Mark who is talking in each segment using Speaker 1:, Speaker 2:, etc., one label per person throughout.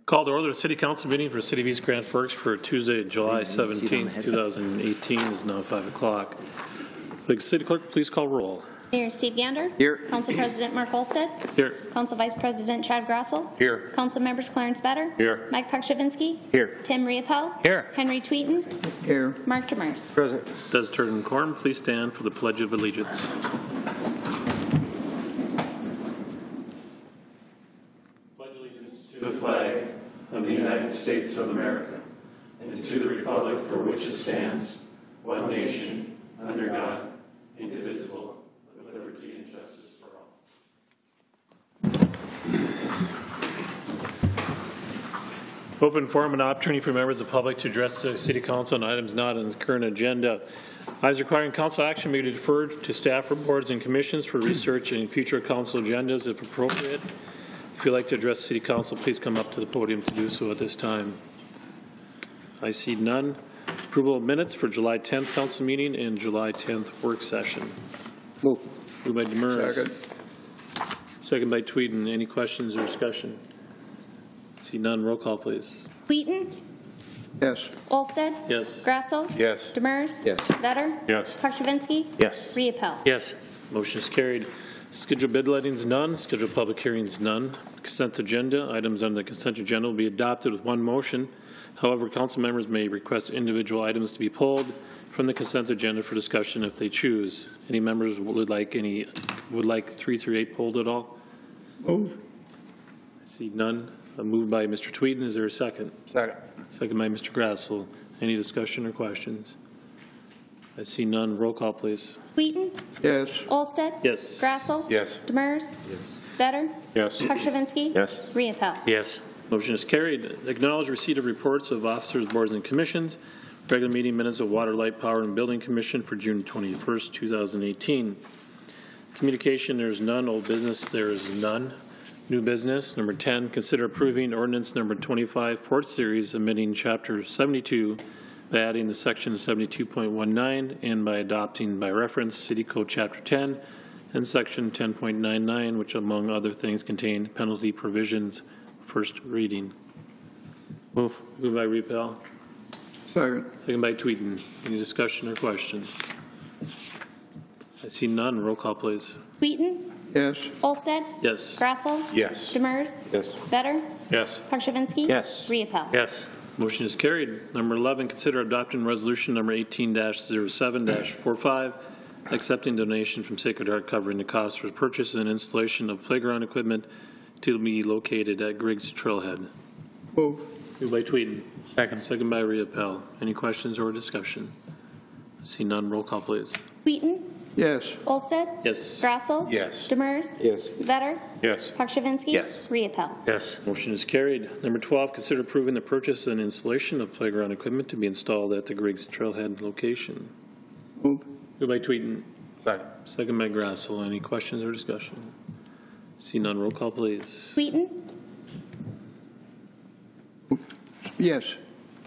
Speaker 1: Call to order the City Council meeting for City of East Grand Forks for Tuesday, July 17, 2018 is now 5 o'clock. The City Clerk, please call roll.
Speaker 2: Mayor Steve Gander.
Speaker 3: Here.
Speaker 2: Council President Mark Olstead.
Speaker 1: Here.
Speaker 2: Council Vice President Chad Grassel.
Speaker 3: Here.
Speaker 2: Council Members Clarence Better.
Speaker 3: Here.
Speaker 2: Mike Pakshavinsky.
Speaker 3: Here.
Speaker 2: Tim Riepel.
Speaker 3: Here.
Speaker 2: Henry Tweeten.
Speaker 3: Here.
Speaker 2: Mark Demers.
Speaker 3: Present.
Speaker 1: Deferred and quorum, please stand for the Pledge of Allegiance. Pledge allegiance to the flag of the United States of America and to the republic for which it stands, one nation, under God, indivisible, with liberty and justice for all. Open forum and opportunity for members of the public to address the City Council on items not on the current agenda. Items requiring council action may be deferred to staff reports and commissions for research and future council agendas if appropriate. If you'd like to address City Council, please come up to the podium to do so at this time. I see none. Approval of minutes for July 10th council meeting and July 10th work session.
Speaker 3: Move.
Speaker 1: Moved by Demers.
Speaker 3: Second.
Speaker 1: Second by Tweeden. Any questions or discussion? See none. Roll call, please.
Speaker 2: Tweeten.
Speaker 3: Yes.
Speaker 2: Olstead.
Speaker 1: Yes.
Speaker 2: Grassel.
Speaker 3: Yes.
Speaker 2: Demers.
Speaker 3: Yes.
Speaker 2: Vetter.
Speaker 3: Yes.
Speaker 2: Pakshavinsky.
Speaker 3: Yes.
Speaker 2: Riepel.
Speaker 1: Yes. Motion is carried. Scheduled bid lettings, none. Scheduled public hearings, none. Consent agenda. Items on the consent agenda will be adopted with one motion. However, council members may request individual items to be pulled from the consent agenda for discussion if they choose. Any members would like 3 through 8 pulled at all?
Speaker 3: Move.
Speaker 1: I see none. Moved by Mr. Tweeden. Is there a second?
Speaker 3: Second.
Speaker 1: Second by Mr. Grassel. Any discussion or questions? I see none. Roll call, please.
Speaker 2: Tweeten.
Speaker 3: Yes.
Speaker 2: Olstead.
Speaker 1: Yes.
Speaker 2: Grassel.
Speaker 3: Yes.
Speaker 2: Demers.
Speaker 3: Yes.
Speaker 2: Vetter.
Speaker 3: Yes.
Speaker 2: Pakshavinsky.
Speaker 3: Yes.
Speaker 2: Riepel.
Speaker 1: Yes. Motion is carried. Acknowledge receipt of reports of officers, boards, and commissions. Regular meeting minutes of Water, Light, Power, and Building Commission for June 21st, 2018. Communication, there is none. Old business, there is none. New business, number 10, consider approving ordinance number 25, 4th series, amending chapter 72 by adding the section 72.19 and by adopting by reference City Code chapter 10 and section 10.99, which among other things contain penalty provisions. First reading. Moved by Riepel.
Speaker 3: Second.
Speaker 1: Second by Tweeden. Any discussion or questions? I see none. Roll call, please.
Speaker 2: Tweeten.
Speaker 3: Yes.
Speaker 2: Olstead.
Speaker 1: Yes.
Speaker 2: Grassel.
Speaker 3: Yes.
Speaker 2: Demers.
Speaker 3: Yes.
Speaker 2: Vetter.
Speaker 1: Yes.
Speaker 2: Pakshavinsky.
Speaker 3: Yes.
Speaker 2: Riepel.
Speaker 1: Yes. Motion is carried. Number 11, consider adopting resolution number 18-07-45, accepting donation from Sacred Heart covering the cost for purchase and installation of playground equipment to be located at Griggs Trailhead.
Speaker 3: Move.
Speaker 1: Moved by Tweeden. Second. Second by Riepel. Any questions or discussion? I see none. Roll call, please.
Speaker 2: Tweeten.
Speaker 3: Yes.
Speaker 2: Olstead.
Speaker 1: Yes.
Speaker 2: Grassel.
Speaker 3: Yes.
Speaker 2: Demers.
Speaker 3: Yes.
Speaker 2: Vetter.
Speaker 3: Yes.
Speaker 2: Pakshavinsky.
Speaker 3: Yes.
Speaker 2: Riepel.
Speaker 1: Yes. Motion is carried. Number 12, consider approving the purchase and installation of playground equipment to be installed at the Griggs Trailhead location.
Speaker 3: Move.
Speaker 1: Moved by Tweeden.
Speaker 3: Second.
Speaker 1: Second by Grassel. Any questions or discussion? See none. Roll call, please.
Speaker 2: Tweeten.
Speaker 3: Yes.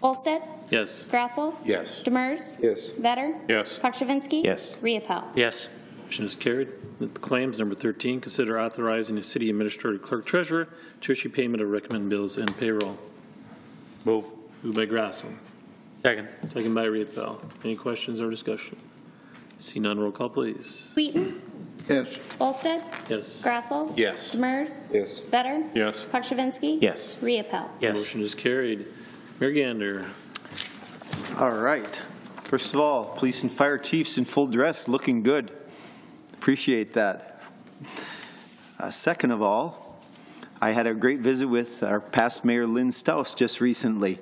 Speaker 2: Olstead.
Speaker 1: Yes.
Speaker 2: Grassel.
Speaker 3: Yes.
Speaker 2: Demers.
Speaker 3: Yes.
Speaker 2: Vetter.
Speaker 3: Yes.
Speaker 2: Pakshavinsky.
Speaker 3: Yes.
Speaker 2: Riepel.
Speaker 1: Yes. Motion is carried. The claims, number 13, consider authorizing the city administrator, clerk, treasurer to issue payment of recommended bills and payroll.
Speaker 3: Move.
Speaker 1: Moved by Grassel.
Speaker 3: Second.
Speaker 1: Second by Riepel. Any questions or discussion? See none. Roll call, please.
Speaker 2: Tweeten.
Speaker 3: Yes.
Speaker 2: Olstead.
Speaker 1: Yes.
Speaker 2: Grassel.
Speaker 3: Yes.
Speaker 2: Demers.
Speaker 3: Yes.
Speaker 2: Vetter.
Speaker 3: Yes.
Speaker 2: Pakshavinsky.
Speaker 3: Yes.
Speaker 2: Riepel.
Speaker 1: Motion is carried. Mayor Gander.
Speaker 4: All right. First of all, police and fire chiefs in full dress, looking good. Appreciate that. Second of all, I had a great visit with our past mayor, Lynn Stouse, just recently.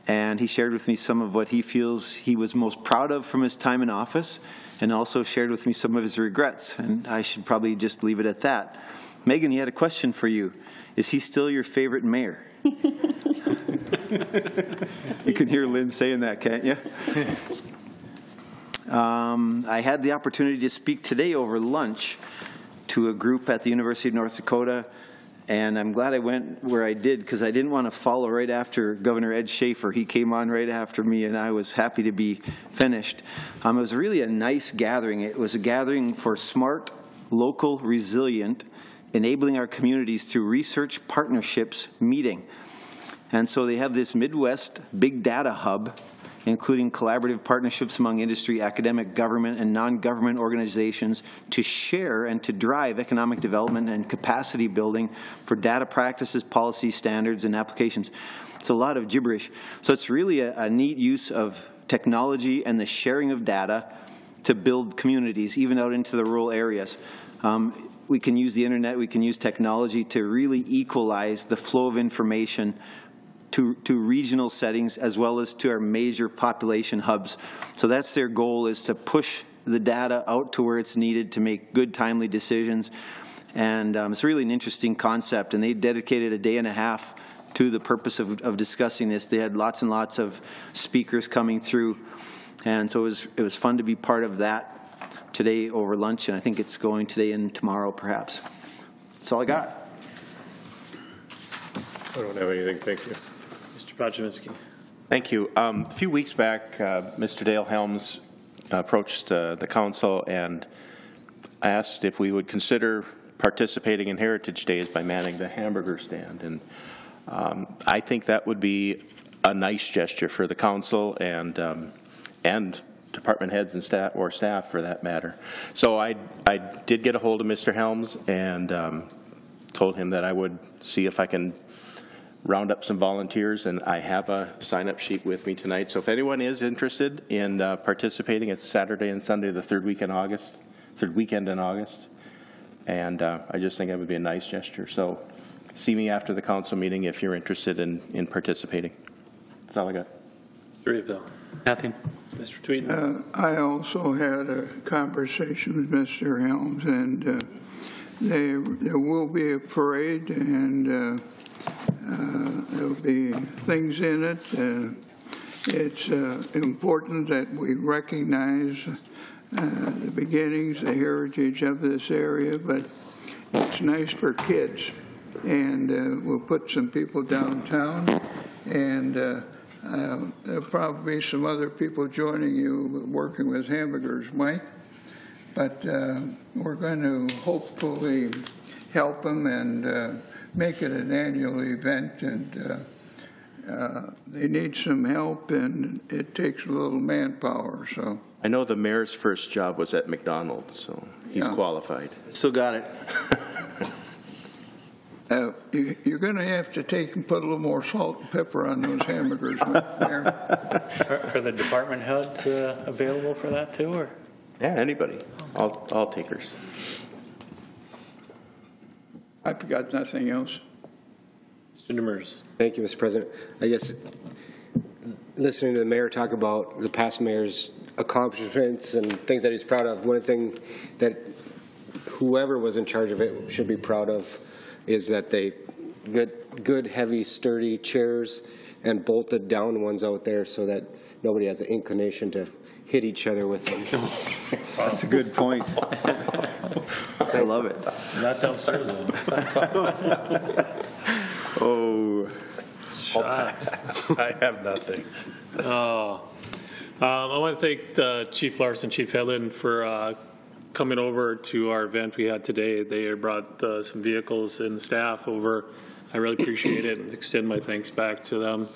Speaker 4: And he shared with me some of what he feels he was most proud of from his time in office, and also shared with me some of his regrets. And I should probably just leave it at that. Megan, he had a question for you. Is he still your favorite mayor? You can hear Lynn saying that, can't you? I had the opportunity to speak today over lunch to a group at the University of North Dakota, and I'm glad I went where I did because I didn't want to follow right after Governor Ed Schaefer. He came on right after me, and I was happy to be finished. It was really a nice gathering. It was a gathering for smart, local, resilient, enabling our communities through research partnerships meeting. And so they have this Midwest big data hub, including collaborative partnerships among industry, academic, government, and non-government organizations to share and to drive economic development and capacity building for data practices, policy standards, and applications. It's a lot of gibberish. So it's really a neat use of technology and the sharing of data to build communities, even out into the rural areas. We can use the internet, we can use technology to really equalize the flow of information to regional settings as well as to our major population hubs. So that's their goal, is to push the data out to where it's needed to make good, timely decisions. And it's really an interesting concept, and they dedicated a day and a half to the purpose of discussing this. They had lots and lots of speakers coming through, and so it was fun to be part of that today over lunch, and I think it's going today and tomorrow perhaps. That's all I got.
Speaker 5: I don't have anything, thank you.
Speaker 1: Mr. Podjemski.
Speaker 6: Thank you. A few weeks back, Mr. Dale Helms approached the council and asked if we would consider participating in Heritage Days by manning the hamburger stand. And I think that would be a nice gesture for the council and department heads and staff for that matter. So I did get a hold of Mr. Helms and told him that I would see if I can round up some volunteers, and I have a sign-up sheet with me tonight. So if anyone is interested in participating, it's Saturday and Sunday, the third weekend in August, and I just think it would be a nice gesture. So see me after the council meeting if you're interested in participating. That's all I got.
Speaker 1: Mr. Abel.
Speaker 3: Nothing.
Speaker 1: Mr. Tweeden.
Speaker 3: I also had a conversation with Mr. Helms, and there will be a parade, and there'll be things in it. It's important that we recognize the beginnings, the heritage of this area, but it's nice for kids. And we'll put some people downtown, and there'll probably be some other people joining you working with hamburgers, Mike. But we're going to hopefully help them and make it an annual event, and they need some help, and it takes a little manpower. So
Speaker 6: I know the mayor's first job was at McDonald's, so he's qualified.
Speaker 4: Still got it.
Speaker 3: You're going to have to take and put a little more salt and pepper on those hamburgers, Mayor.
Speaker 7: Are the department heads available for that too, or?
Speaker 6: Yeah, anybody. All takers.
Speaker 3: I've got nothing else.
Speaker 1: Mr. Demers.
Speaker 8: Thank you, Mr. President. I guess listening to the mayor talk about the past mayor's accomplishments and things that he's proud of, one thing that whoever was in charge of it should be proud of is that they good, heavy, sturdy chairs and bolted down ones out there so that nobody has an inclination to hit each other with them.
Speaker 4: That's a good point. I love it.
Speaker 1: Not downstairs, though.
Speaker 5: Oh,
Speaker 1: Shot.
Speaker 5: I have nothing.
Speaker 1: Oh. I want to thank Chief Larson, Chief Hedlund for coming over to our event we had today. They brought some vehicles and staff over. I really appreciate it and extend my thanks back to them.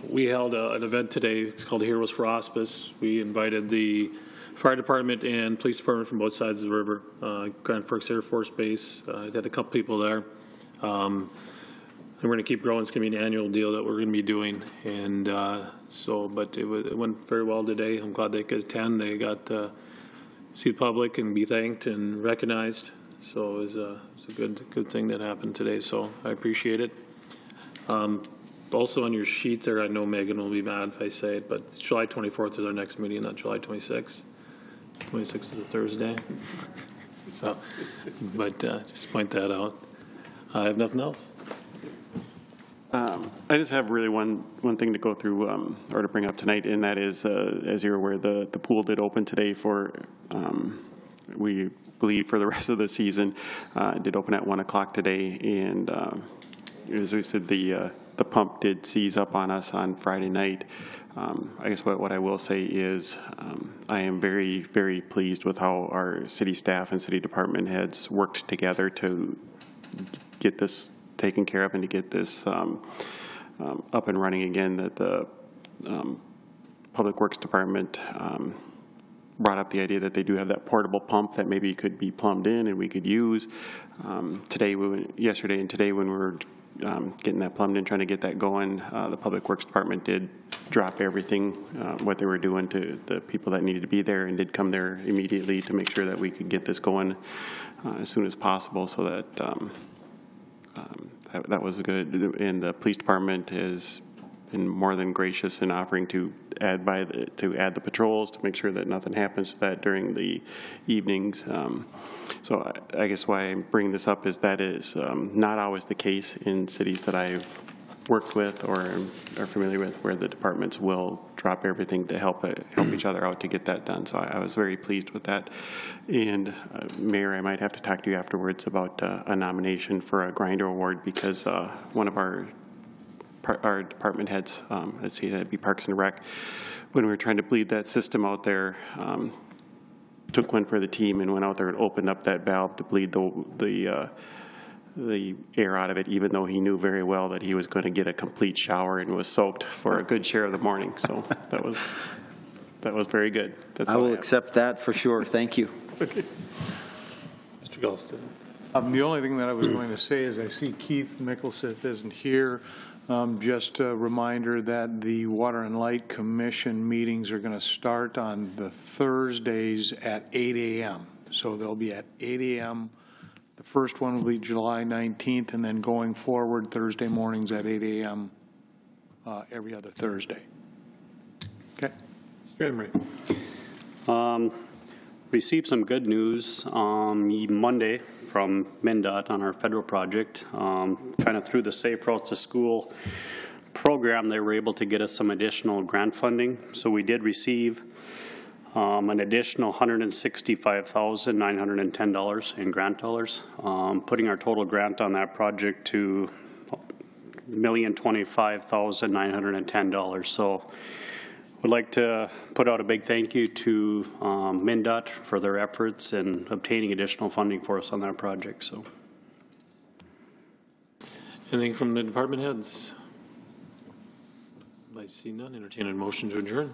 Speaker 1: We held an event today. It's called Heroes for Hospice. We invited the fire department and police department from both sides of the river. Grand Forks Air Force Base. Had a couple people there. And we're going to keep growing. It's going to be an annual deal that we're going to be doing. And but it went very well today. I'm glad they could attend. They got to see the public and be thanked and recognized. So it was a good thing that happened today. So I appreciate it. Also on your sheet there, I know Megan will be mad if I say it, but it's July 24th is our next meeting, not July 26th. 26th is a Thursday. So, but just point that out. I have nothing else.
Speaker 9: I just have really one thing to go through or to bring up tonight, and that is, as you're aware, the pool did open today for, we believe, for the rest of the season. It did open at 1 o'clock today, and as we said, the pump did seize up on us on Friday night. I guess what I will say is I am very, very pleased with how our city staff and city department heads worked together to get this taken care of and to get this up and running again, that the Public Works Department brought up the idea that they do have that portable pump that maybe could be plumbed in and we could use. Yesterday and today when we were getting that plumbed in, trying to get that going, the Public Works Department did drop everything, what they were doing, to the people that needed to be there, and did come there immediately to make sure that we could get this going as soon as possible, so that that was good. And the police department has been more than gracious in offering to add the patrols to make sure that nothing happens to that during the evenings. So I guess why I'm bringing this up is that is not always the case in cities that I've worked with or are familiar with, where the departments will drop everything to help each other out to get that done. So I was very pleased with that. And Mayor, I might have to talk to you afterwards about a nomination for a grinder award, because one of our department heads, let's see, that'd be Parks and Rec, when we were trying to bleed that system out there, took one for the team and went out there and opened up that valve to bleed the air out of it, even though he knew very well that he was going to get a complete shower and was soaked for a good share of the morning. So that was very good. That's
Speaker 4: I will accept that for sure. Thank you.
Speaker 1: Mr. Gulston.
Speaker 10: The only thing that I was going to say is I see Keith Mickleseth isn't here. Just a reminder that the Water and Light Commission meetings are going to start on the Thursdays at 8 a.m. So they'll be at 8 a.m. The first one will be July 19th, and then going forward, Thursday mornings at 8 a.m. Every other Thursday. Okay.
Speaker 1: Emery.
Speaker 11: Received some good news Monday from MnDOT on our federal project. Kind of through the Safe Routes to School program, they were able to get us some additional grant funding. So we did receive an additional $165,910 in grant dollars, putting our total grant on that project to $1,025,910. So would like to put out a big thank you to MnDOT for their efforts in obtaining additional funding for us on that project. So,
Speaker 1: anything from the department heads? I see none. Entertain a motion to adjourn.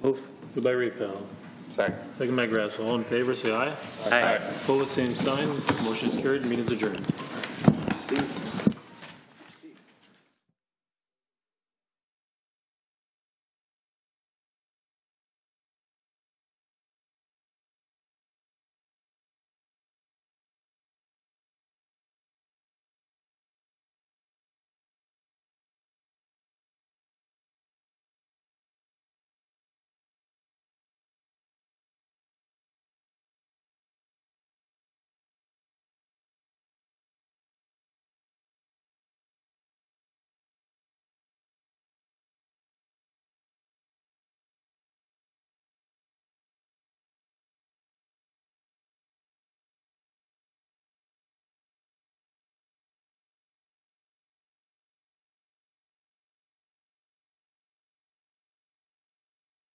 Speaker 1: Move by Repel.
Speaker 5: Second.
Speaker 1: Second by Grass. All in favor, say aye.
Speaker 7: Aye.
Speaker 1: Opposed, same sign. Motion is carried. Meeting is adjourned.